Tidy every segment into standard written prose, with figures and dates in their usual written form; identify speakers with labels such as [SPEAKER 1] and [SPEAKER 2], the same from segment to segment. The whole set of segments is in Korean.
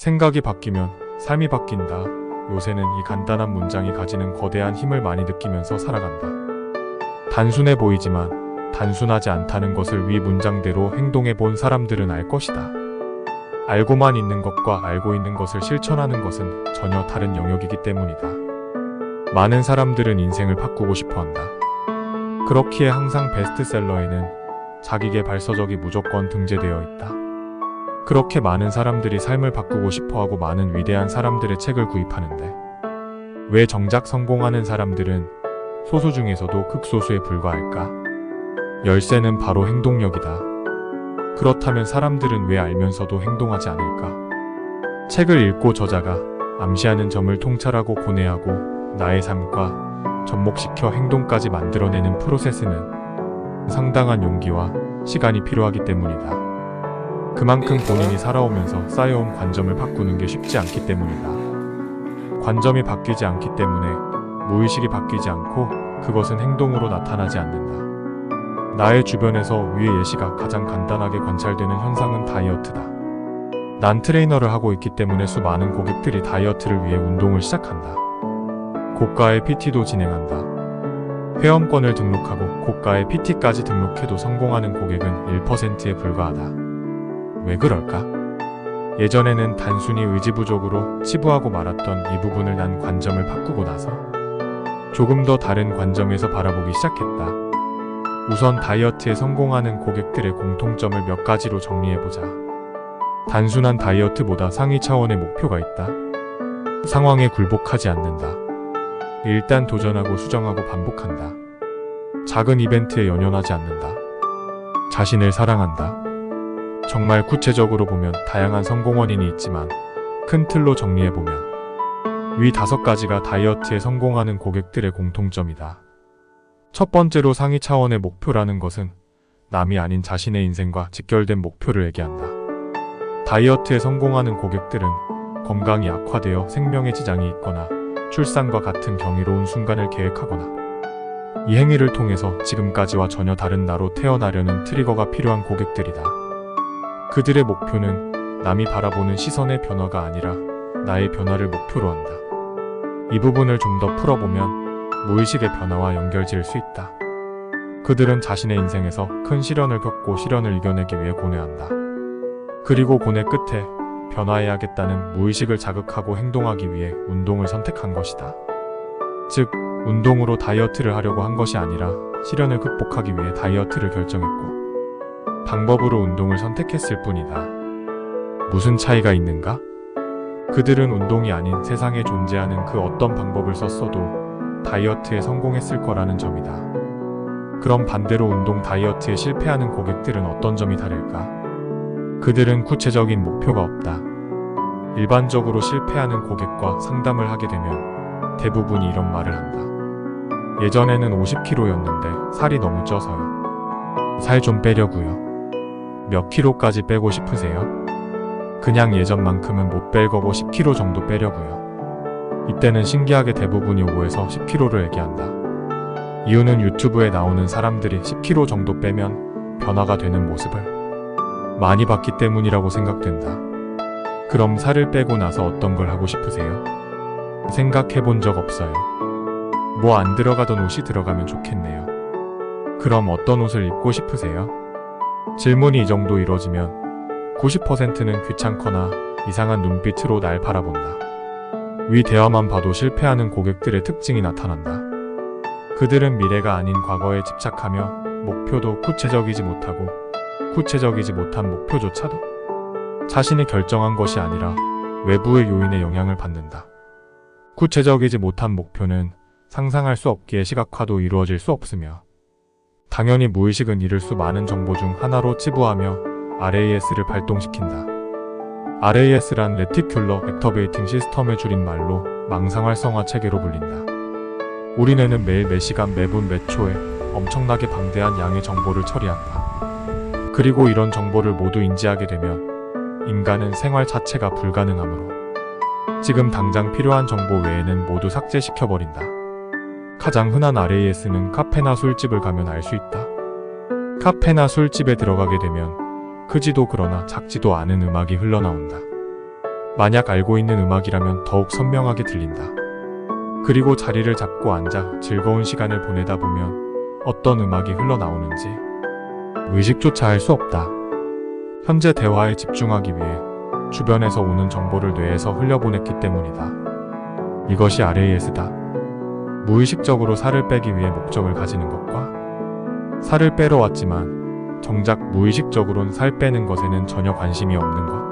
[SPEAKER 1] 생각이 바뀌면 삶이 바뀐다. 요새는 이 간단한 문장이 가지는 거대한 힘을 많이 느끼면서 살아간다. 단순해 보이지만 단순하지 않다는 것을 위 문장대로 행동해 본 사람들은 알 것이다. 알고만 있는 것과 알고 있는 것을 실천하는 것은 전혀 다른 영역이기 때문이다. 많은 사람들은 인생을 바꾸고 싶어 한다. 그렇기에 항상 베스트셀러에는 자기계발 서적이 무조건 등재되어 있다. 그렇게 많은 사람들이 삶을 바꾸고 싶어하고 많은 위대한 사람들의 책을 구입하는데 왜 정작 성공하는 사람들은 소수 중에서도 극소수에 불과할까? 열쇠는 바로 행동력이다. 그렇다면 사람들은 왜 알면서도 행동하지 않을까? 책을 읽고 저자가 암시하는 점을 통찰하고 고뇌하고 나의 삶과 접목시켜 행동까지 만들어내는 프로세스는 상당한 용기와 시간이 필요하기 때문이다. 그만큼 본인이 살아오면서 쌓여온 관점을 바꾸는 게 쉽지 않기 때문이다. 관점이 바뀌지 않기 때문에 무의식이 바뀌지 않고 그것은 행동으로 나타나지 않는다. 나의 주변에서 위의 예시가 가장 간단하게 관찰되는 현상은 다이어트다. 난 트레이너를 하고 있기 때문에 수많은 고객들이 다이어트를 위해 운동을 시작한다. 고가의 PT도 진행한다. 회원권을 등록하고 고가의 PT까지 등록해도 성공하는 고객은 1%에 불과하다. 왜 그럴까? 예전에는 단순히 의지부족으로 치부하고 말았던 이 부분을 난 관점을 바꾸고 나서 조금 더 다른 관점에서 바라보기 시작했다. 우선 다이어트에 성공하는 고객들의 공통점을 몇 가지로 정리해보자. 단순한 다이어트보다 상위 차원의 목표가 있다. 상황에 굴복하지 않는다. 일단 도전하고 수정하고 반복한다. 작은 이벤트에 연연하지 않는다. 자신을 사랑한다. 정말 구체적으로 보면 다양한 성공 원인이 있지만 큰 틀로 정리해보면 위 5가지가 다이어트에 성공하는 고객들의 공통점이다. 첫 번째로 상위 차원의 목표라는 것은 남이 아닌 자신의 인생과 직결된 목표를 얘기한다. 다이어트에 성공하는 고객들은 건강이 악화되어 생명에 지장이 있거나 출산과 같은 경이로운 순간을 계획하거나 이 행위를 통해서 지금까지와 전혀 다른 나로 태어나려는 트리거가 필요한 고객들이다. 그들의 목표는 남이 바라보는 시선의 변화가 아니라 나의 변화를 목표로 한다. 이 부분을 좀 더 풀어보면 무의식의 변화와 연결지을 수 있다. 그들은 자신의 인생에서 큰 시련을 겪고 시련을 이겨내기 위해 고뇌한다. 그리고 고뇌 끝에 변화해야겠다는 무의식을 자극하고 행동하기 위해 운동을 선택한 것이다. 즉, 운동으로 다이어트를 하려고 한 것이 아니라 시련을 극복하기 위해 다이어트를 결정했고 방법으로 운동을 선택했을 뿐이다. 무슨 차이가 있는가? 그들은 운동이 아닌 세상에 존재하는 그 어떤 방법을 썼어도 다이어트에 성공했을 거라는 점이다. 그럼 반대로 운동 다이어트에 실패하는 고객들은 어떤 점이 다를까? 그들은 구체적인 목표가 없다. 일반적으로 실패하는 고객과 상담을 하게 되면 대부분이 이런 말을 한다. 예전에는 50kg였는데 살이 너무 쪄서요. 살 좀 빼려고요. 몇 킬로까지 빼고 싶으세요? 그냥 예전만큼은 못 뺄 거고 10kg 정도 빼려고요. 이때는 신기하게 대부분이 5에서 10kg를 얘기한다. 이유는 유튜브에 나오는 사람들이 10kg 정도 빼면 변화가 되는 모습을 많이 봤기 때문이라고 생각된다. 그럼 살을 빼고 나서 어떤 걸 하고 싶으세요? 생각해 본 적 없어요. 뭐 안 들어가던 옷이 들어가면 좋겠네요. 그럼 어떤 옷을 입고 싶으세요? 질문이 이 정도 이뤄지면 90%는 귀찮거나 이상한 눈빛으로 날 바라본다. 위 대화만 봐도 실패하는 고객들의 특징이 나타난다. 그들은 미래가 아닌 과거에 집착하며 목표도 구체적이지 못하고 구체적이지 못한 목표조차도 자신이 결정한 것이 아니라 외부의 요인의 영향을 받는다. 구체적이지 못한 목표는 상상할 수 없기에 시각화도 이루어질 수 없으며 당연히 무의식은 이를 수 많은 정보 중 하나로 치부하며 RAS를 발동시킨다. RAS란 레티큘러 액터베이팅 시스템의 줄임말로 망상활성화 체계로 불린다. 우리 뇌는 매일 매 시간 매분 매 초에 엄청나게 방대한 양의 정보를 처리한다. 그리고 이런 정보를 모두 인지하게 되면 인간은 생활 자체가 불가능하므로 지금 당장 필요한 정보 외에는 모두 삭제시켜버린다. 가장 흔한 RAS는 카페나 술집을 가면 알 수 있다. 카페나 술집에 들어가게 되면 크지도 그러나 작지도 않은 음악이 흘러나온다. 만약 알고 있는 음악이라면 더욱 선명하게 들린다. 그리고 자리를 잡고 앉아 즐거운 시간을 보내다 보면 어떤 음악이 흘러나오는지 의식조차 할 수 없다. 현재 대화에 집중하기 위해 주변에서 오는 정보를 뇌에서 흘려보냈기 때문이다. 이것이 RAS다. 무의식적으로 살을 빼기 위해 목적을 가지는 것과 살을 빼러 왔지만 정작 무의식적으론 살 빼는 것에는 전혀 관심이 없는 것.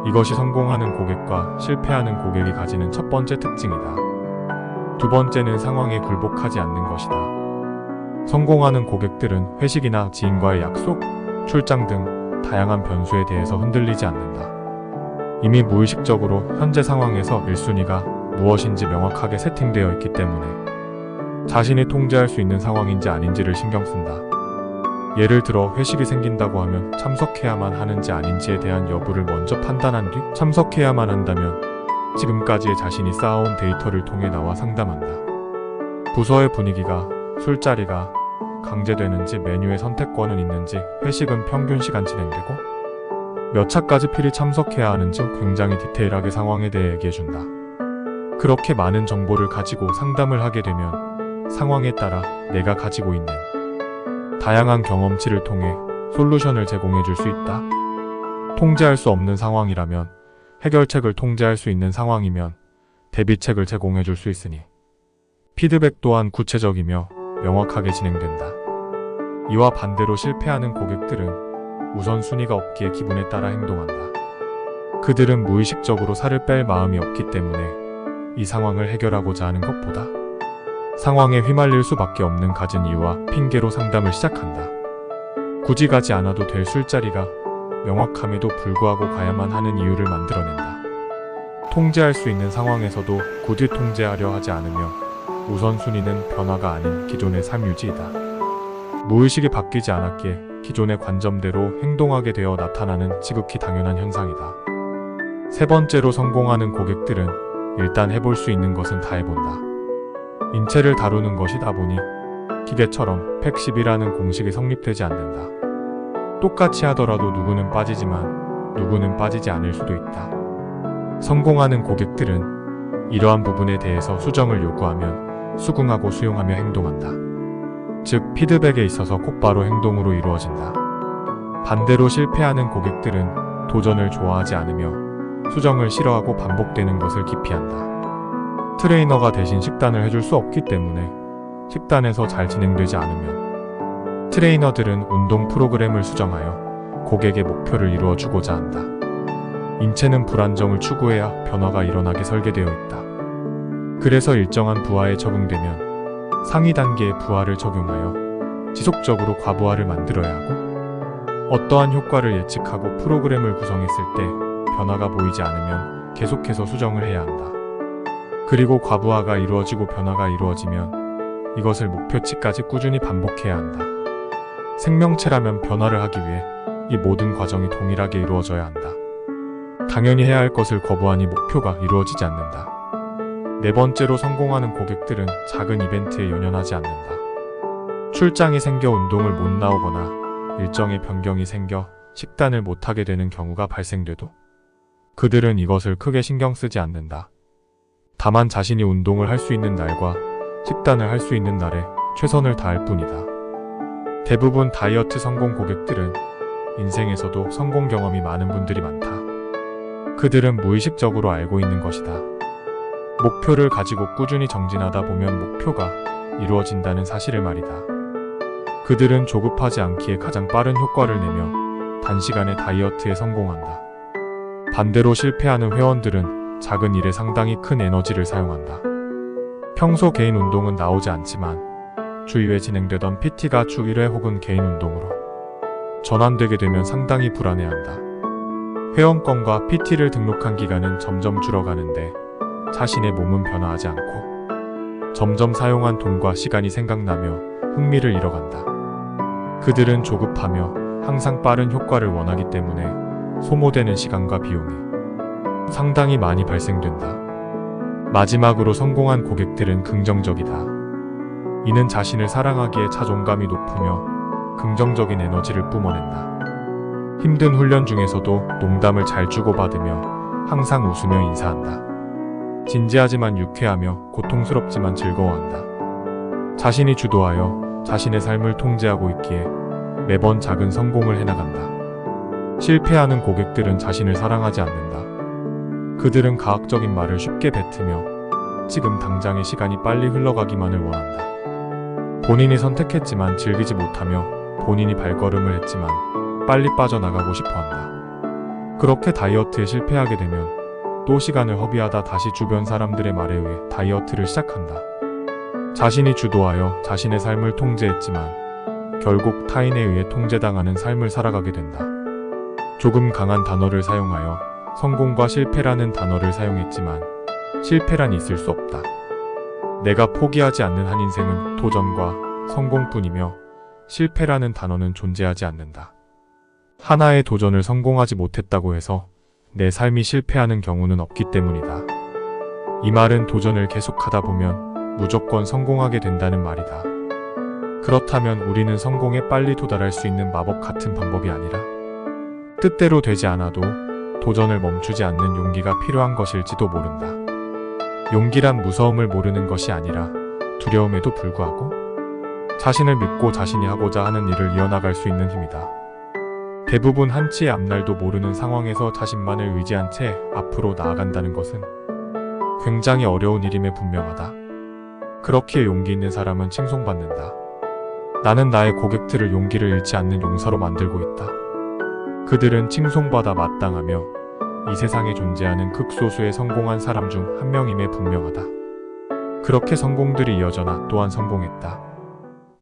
[SPEAKER 1] 이것이 성공하는 고객과 실패하는 고객이 가지는 첫 번째 특징이다. 두 번째는 상황에 굴복하지 않는 것이다. 성공하는 고객들은 회식이나 지인과의 약속, 출장 등 다양한 변수에 대해서 흔들리지 않는다. 이미 무의식적으로 현재 상황에서 1순위가 무엇인지 명확하게 세팅되어 있기 때문에 자신이 통제할 수 있는 상황인지 아닌지를 신경 쓴다. 예를 들어 회식이 생긴다고 하면 참석해야만 하는지 아닌지에 대한 여부를 먼저 판단한 뒤 참석해야만 한다면 지금까지의 자신이 쌓아온 데이터를 통해 나와 상담한다. 부서의 분위기가, 술자리가 강제되는지, 메뉴의 선택권은 있는지, 회식은 평균 시간 진행되고 몇 차까지 필히 참석해야 하는지 굉장히 디테일하게 상황에 대해 얘기해준다. 그렇게 많은 정보를 가지고 상담을 하게 되면 상황에 따라 내가 가지고 있는 다양한 경험치를 통해 솔루션을 제공해 줄 수 있다. 통제할 수 없는 상황이라면 해결책을 통제할 수 있는 상황이면 대비책을 제공해 줄 수 있으니 피드백 또한 구체적이며 명확하게 진행된다. 이와 반대로 실패하는 고객들은 우선순위가 없기에 기분에 따라 행동한다. 그들은 무의식적으로 살을 뺄 마음이 없기 때문에 이 상황을 해결하고자 하는 것보다 상황에 휘말릴 수밖에 없는 가진 이유와 핑계로 상담을 시작한다. 굳이 가지 않아도 될 술자리가 명확함에도 불구하고 가야만 하는 이유를 만들어낸다. 통제할 수 있는 상황에서도 굳이 통제하려 하지 않으며 우선순위는 변화가 아닌 기존의 삶 유지이다. 무의식이 바뀌지 않았기에 기존의 관점대로 행동하게 되어 나타나는 지극히 당연한 현상이다. 세 번째로 성공하는 고객들은 일단 해볼 수 있는 것은 다 해본다. 인체를 다루는 것이다 보니 기계처럼 110이라는 공식이 성립되지 않는다. 똑같이 하더라도 누구는 빠지지만 누구는 빠지지 않을 수도 있다. 성공하는 고객들은 이러한 부분에 대해서 수정을 요구하면 수긍하고 수용하며 행동한다. 즉 피드백에 있어서 곧바로 행동으로 이루어진다. 반대로 실패하는 고객들은 도전을 좋아하지 않으며 수정을 싫어하고 반복되는 것을 기피한다. 트레이너가 대신 식단을 해줄 수 없기 때문에 식단에서 잘 진행되지 않으면 트레이너들은 운동 프로그램을 수정하여 고객의 목표를 이루어주고자 한다. 인체는 불안정을 추구해야 변화가 일어나게 설계되어 있다. 그래서 일정한 부하에 적응되면 상위 단계의 부하를 적용하여 지속적으로 과부하를 만들어야 하고 어떠한 효과를 예측하고 프로그램을 구성했을 때 변화가 보이지 않으면 계속해서 수정을 해야 한다. 그리고 과부하가 이루어지고 변화가 이루어지면 이것을 목표치까지 꾸준히 반복해야 한다. 생명체라면 변화를 하기 위해 이 모든 과정이 동일하게 이루어져야 한다. 당연히 해야 할 것을 거부하니 목표가 이루어지지 않는다. 네 번째로 성공하는 고객들은 작은 이벤트에 연연하지 않는다. 출장이 생겨 운동을 못 나오거나 일정의 변경이 생겨 식단을 못하게 되는 경우가 발생돼도 그들은 이것을 크게 신경 쓰지 않는다. 다만 자신이 운동을 할 수 있는 날과 식단을 할 수 있는 날에 최선을 다할 뿐이다. 대부분 다이어트 성공 고객들은 인생에서도 성공 경험이 많은 분들이 많다. 그들은 무의식적으로 알고 있는 것이다. 목표를 가지고 꾸준히 정진하다 보면 목표가 이루어진다는 사실을 말이다. 그들은 조급하지 않기에 가장 빠른 효과를 내며 단시간에 다이어트에 성공한다. 반대로 실패하는 회원들은 작은 일에 상당히 큰 에너지를 사용한다. 평소 개인 운동은 나오지 않지만 주 2회 진행되던 PT가 주 1회 혹은 개인 운동으로 전환되게 되면 상당히 불안해한다. 회원권과 PT를 등록한 기간은 점점 줄어가는데 자신의 몸은 변화하지 않고 점점 사용한 돈과 시간이 생각나며 흥미를 잃어간다. 그들은 조급하며 항상 빠른 효과를 원하기 때문에 소모되는 시간과 비용이 상당히 많이 발생된다. 마지막으로 성공한 고객들은 긍정적이다. 이는 자신을 사랑하기에 자존감이 높으며 긍정적인 에너지를 뿜어낸다. 힘든 훈련 중에서도 농담을 잘 주고받으며 항상 웃으며 인사한다. 진지하지만 유쾌하며 고통스럽지만 즐거워한다. 자신이 주도하여 자신의 삶을 통제하고 있기에 매번 작은 성공을 해나간다. 실패하는 고객들은 자신을 사랑하지 않는다. 그들은 가학적인 말을 쉽게 뱉으며 지금 당장의 시간이 빨리 흘러가기만을 원한다. 본인이 선택했지만 즐기지 못하며 본인이 발걸음을 했지만 빨리 빠져나가고 싶어한다. 그렇게 다이어트에 실패하게 되면 또 시간을 허비하다 다시 주변 사람들의 말에 의해 다이어트를 시작한다. 자신이 주도하여 자신의 삶을 통제했지만 결국 타인에 의해 통제당하는 삶을 살아가게 된다. 조금 강한 단어를 사용하여 성공과 실패라는 단어를 사용했지만 실패란 있을 수 없다. 내가 포기하지 않는 한 인생은 도전과 성공뿐이며 실패라는 단어는 존재하지 않는다. 하나의 도전을 성공하지 못했다고 해서 내 삶이 실패하는 경우는 없기 때문이다. 이 말은 도전을 계속하다 보면 무조건 성공하게 된다는 말이다. 그렇다면 우리는 성공에 빨리 도달할 수 있는 마법 같은 방법이 아니라 뜻대로 되지 않아도 도전을 멈추지 않는 용기가 필요한 것일지도 모른다. 용기란 무서움을 모르는 것이 아니라 두려움에도 불구하고 자신을 믿고 자신이 하고자 하는 일을 이어나갈 수 있는 힘이다. 대부분 한치의 앞날도 모르는 상황에서 자신만을 의지한 채 앞으로 나아간다는 것은 굉장히 어려운 일임에 분명하다. 그렇기에 용기 있는 사람은 칭송받는다. 나는 나의 고객들을 용기를 잃지 않는 용사로 만들고 있다. 그들은 칭송받아 마땅하며 이 세상에 존재하는 극소수의 성공한 사람 중 한 명임에 분명하다. 그렇게 성공들이 이어져 나 또한 성공했다.